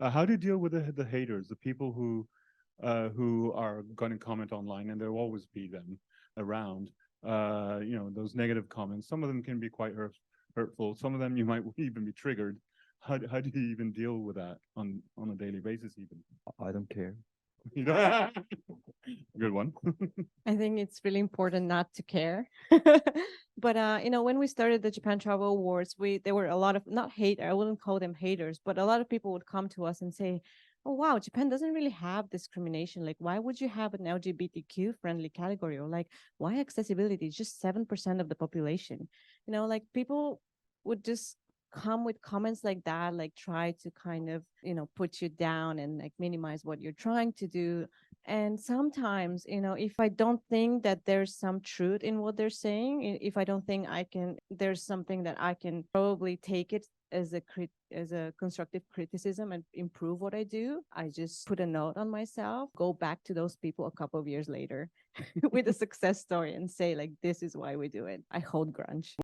How do you deal with the haters, the people who are going to comment online, and there will always be them around. Those negative comments. Some of them can be quite hurtful. Some of them you might even be triggered. How do you even deal with that on a daily basis? Even I don't care. good one. I think it's really important not to care. But when we started the Japan Travel Awards, there were a lot of not hate. I wouldn't call them haters, but a lot of people would come to us and say, "Oh wow, Japan doesn't really have discrimination. Like, why would you have an LGBTQ friendly category? Or like, why accessibility is just 7% of the population?" Like people would just come with comments like that, like try to kind of put you down and like minimize what you're trying to do. And sometimes, if I don't think that there's some truth in what they're saying, if I don't think there's something that I can probably take it as a constructive criticism and improve what I do, I just put a note on myself, go back to those people a couple of years later with a success story and say like, this is why we do it. I hold grudge.